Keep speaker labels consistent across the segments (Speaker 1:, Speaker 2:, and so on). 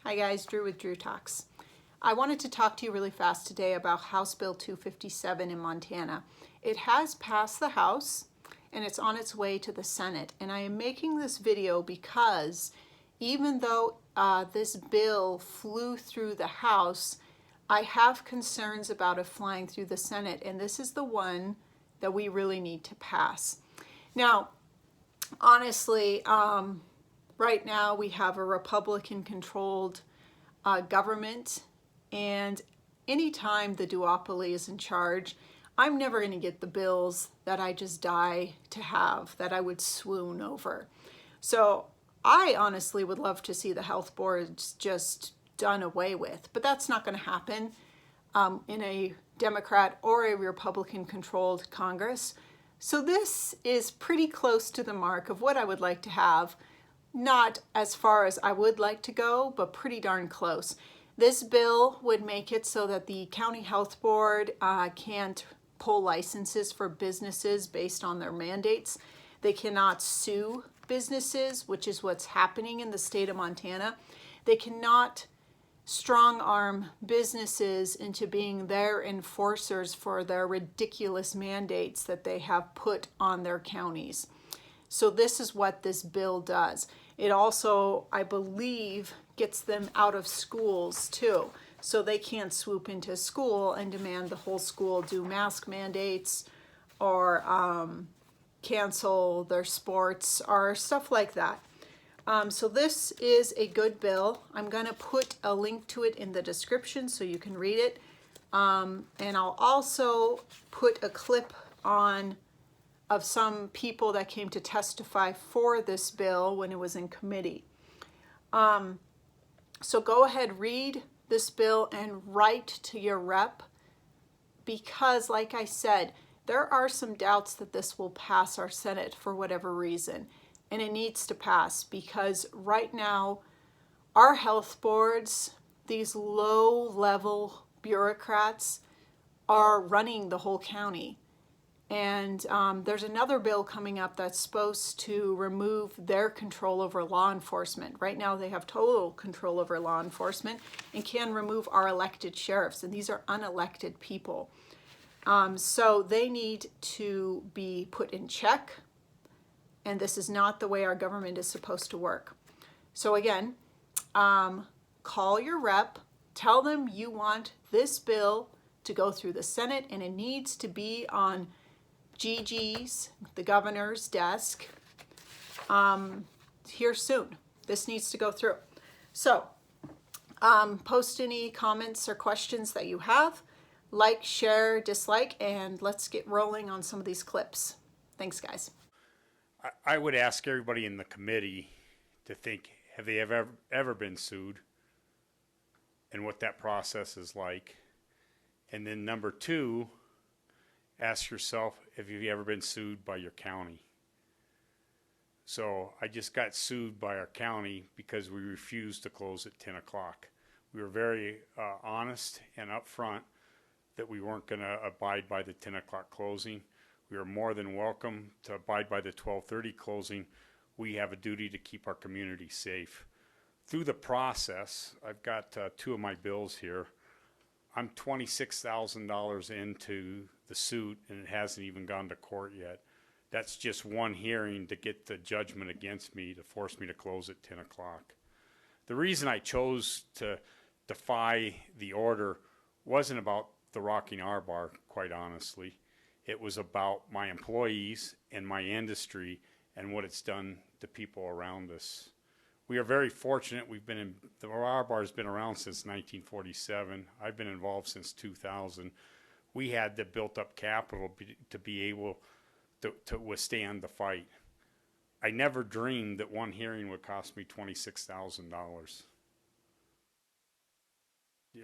Speaker 1: Hi guys, Dru with Dru Talks. I wanted to talk to you really fast today about House Bill 257 in Montana. It has passed the House and it's on its way to the Senate. And I am making this video because even though this bill flew through the House, I have concerns about it flying through the Senate, and this is the one that we really need to pass. Now, honestly, right now we have a Republican-controlled government, and anytime the duopoly is in charge, I'm never going to get the bills that I just die to have, that I would swoon over. So I honestly would love to see the health boards just done away with, but that's not going to happen in a Democrat or a Republican-controlled Congress. So this is pretty close to the mark of what I would like to have. Not as far as I would like to go, but pretty darn close. This bill would make it so that the county health board can't pull licenses for businesses based on their mandates. They cannot sue businesses, which is what's happening in the state of Montana. They cannot strong arm businesses into being their enforcers for their ridiculous mandates that they have put on their counties. So this is what this bill does. It also, I believe, gets them out of schools too. So they can't swoop into school and demand the whole school do mask mandates or cancel their sports or stuff like that. So this is a good bill. I'm going to put a link to it in the description so you can read it. And I'll also put a clip on of some people that came to testify for this bill when it was in committee. So go ahead, read this bill and write to your rep, because like I said, there are some doubts that this will pass our Senate for whatever reason. And it needs to pass because right now our health boards, these low-level bureaucrats, are running the whole county. And there's another bill coming up that's supposed to remove their control over law enforcement. Right now they have total control over law enforcement and can remove our elected sheriffs. And these are unelected people. So they need to be put in check. And this is not the way our government is supposed to work. So again, call your rep, tell them you want this bill to go through the Senate, and it needs to be on Gigi's, the governor's desk, here soon. This needs to go through. So post any comments or questions that you have. Like, share, dislike, and let's get rolling on some of these clips. Thanks, guys.
Speaker 2: I would ask everybody in the committee to think, have they ever been sued, and what that process is like. And then number two, ask yourself, have you ever been sued by your county? So I just got sued by our county because we refused to close at 10 o'clock. We were very honest and upfront that we weren't going to abide by the 10 o'clock closing. We are more than welcome to abide by the 12:30 closing. We have a duty to keep our community safe. Through the process, I've got two of my bills here. I'm $26,000 into the suit, and it hasn't even gone to court yet. That's just one hearing to get the judgment against me to force me to close at 10 o'clock. The reason I chose to defy the order wasn't about the Rocking R Bar, quite honestly. It was about my employees and my industry and what it's done to people around us. We are very fortunate. The R Bar has been around since 1947. I've been involved since 2000. We had the built up capital to be able to withstand the fight. I never dreamed that one hearing would cost me $26,000.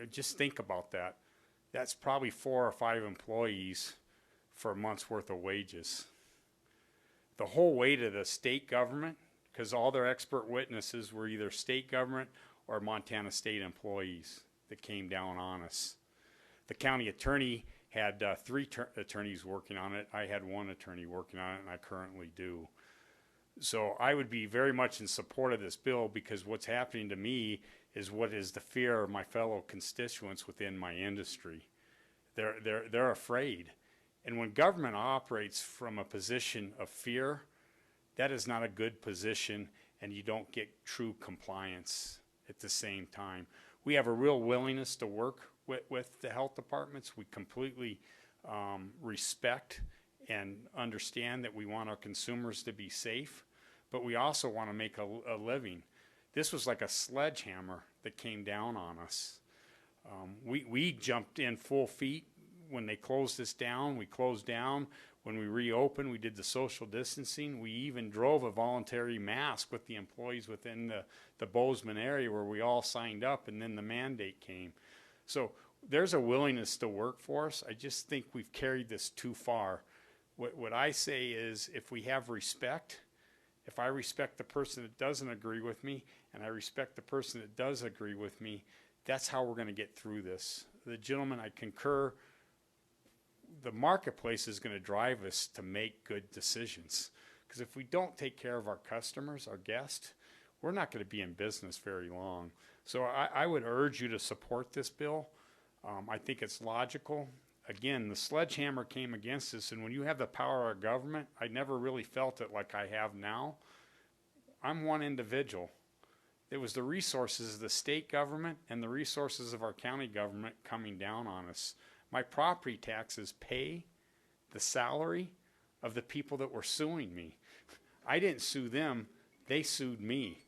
Speaker 2: Just think about that. That's probably 4 or 5 employees for a month's worth of wages. The whole weight of the state government, because all their expert witnesses were either state government or Montana state employees that came down on us. The county attorney had 3 attorneys working on it. I had 1 attorney working on it, and I currently do. So I would be very much in support of this bill, because what's happening to me is what is the fear of my fellow constituents within my industry. They're afraid. And when government operates from a position of fear, that is not a good position, and you don't get true compliance at the same time. We have a real willingness to work with the health departments. We completely respect and understand that we want our consumers to be safe, but we also want to make a living. This was like a sledgehammer that came down on us. We jumped in full feet when they closed us down. We closed down. When we reopened, we did the social distancing. We even drove a voluntary mask with the employees within the Bozeman area where we all signed up, and then the mandate came. So there's a willingness to work for us. I just think we've carried this too far. What I say is, if we have respect, if I respect the person that doesn't agree with me, and I respect the person that does agree with me, that's how we're going to get through this. The gentleman, I concur, the marketplace is going to drive us to make good decisions. Because if we don't take care of our customers, our guests, we're not going to be in business very long. So I would urge you to support this bill. I think it's logical. Again, the sledgehammer came against us, and when you have the power of government, I never really felt it like I have now. I'm one individual. It was the resources of the state government and the resources of our county government coming down on us. My property taxes pay the salary of the people that were suing me. I didn't sue them, they sued me.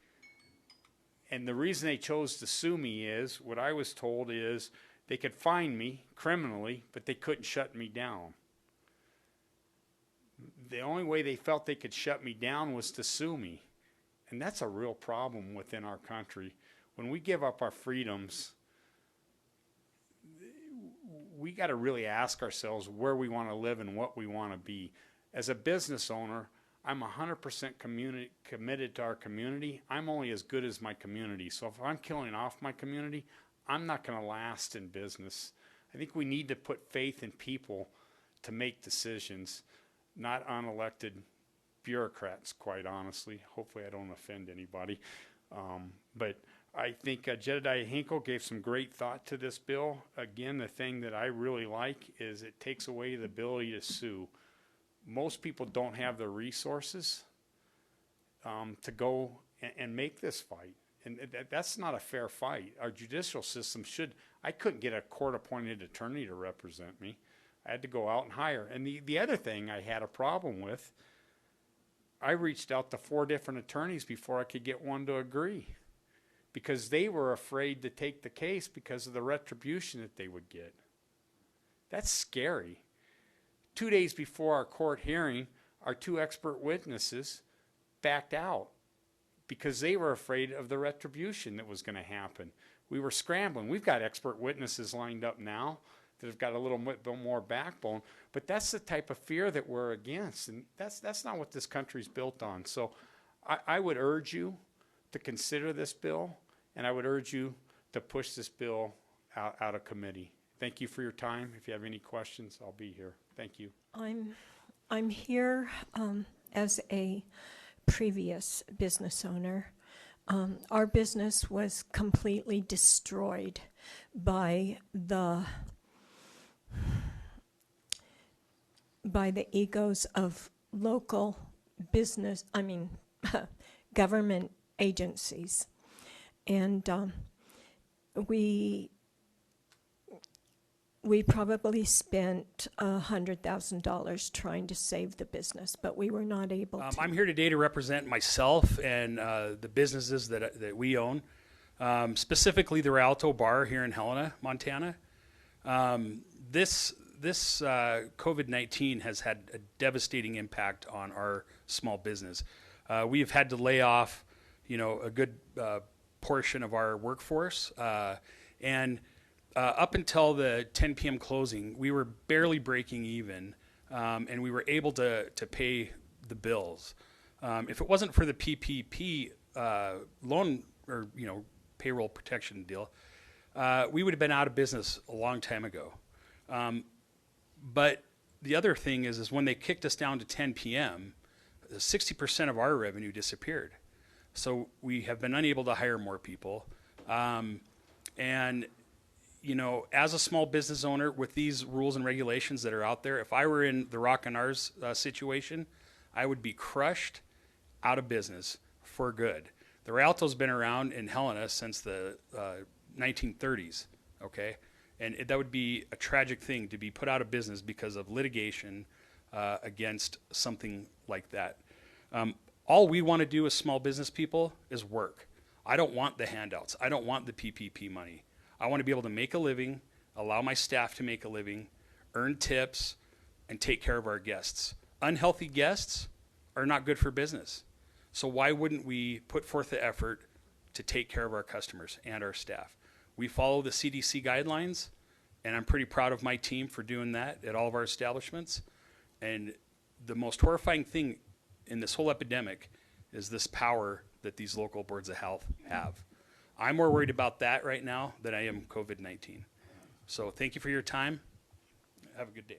Speaker 2: And the reason they chose to sue me is, what I was told is, they could fine me criminally, but they couldn't shut me down. The only way they felt they could shut me down was to sue me. And that's a real problem within our country. When we give up our freedoms, we got to really ask ourselves where we want to live and what we want to be. As a business owner, I'm 100% committed to our community. I'm only as good as my community. So if I'm killing off my community, I'm not going to last in business. I think we need to put faith in people to make decisions, not unelected bureaucrats, quite honestly. Hopefully I don't offend anybody. But I think Jedediah Hinkle gave some great thought to this bill. Again, the thing that I really like is it takes away the ability to sue. Most people don't have the resources to go and make this fight. And that's not a fair fight. Our judicial system I couldn't get a court-appointed attorney to represent me. I had to go out and hire. And the other thing I had a problem with, I reached out to 4 different attorneys before I could get one to agree, because they were afraid to take the case because of the retribution that they would get. That's scary. 2 days before our court hearing, our 2 expert witnesses backed out because they were afraid of the retribution that was going to happen. We were scrambling. We've got expert witnesses lined up now that have got a little bit more backbone, but that's the type of fear that we're against, and that's not what this country's built on. So I would urge you to consider this bill, and I would urge you to push this bill out of committee. Thank you for your time. If you have any questions, I'll be here. Thank you.
Speaker 3: I'm here as a previous business owner. Our business was completely destroyed by the egos of local business, government agencies. And we probably spent $100,000 trying to save the business, but we were not able to.
Speaker 4: I'm here today to represent myself and the businesses that we own, specifically the Rialto Bar here in Helena, Montana. This COVID-19 has had a devastating impact on our small business. We have had to lay off, a good portion of our workforce, and up until the 10 p.m. closing, we were barely breaking even, and we were able to pay the bills. If it wasn't for the PPP loan or payroll protection deal, we would have been out of business a long time ago. But the other thing is when they kicked us down to 10 p.m., 60% of our revenue disappeared. So we have been unable to hire more people. And, you know, as a small business owner with these rules and regulations that are out there, if I were in the Rock and R's situation, I would be crushed out of business for good. The Rialto's been around in Helena since the 1930s, okay? And that would be a tragic thing to be put out of business because of litigation against something like that. All we want to do as small business people is work. I don't want the handouts. I don't want the PPP money. I want to be able to make a living, allow my staff to make a living, earn tips, and take care of our guests. Unhealthy guests are not good for business. So why wouldn't we put forth the effort to take care of our customers and our staff? We follow the CDC guidelines, and I'm pretty proud of my team for doing that at all of our establishments. And the most horrifying thing in this whole epidemic is this power that these local boards of health have. I'm more worried about that right now than I am COVID-19. So thank you for your time. Have a good day.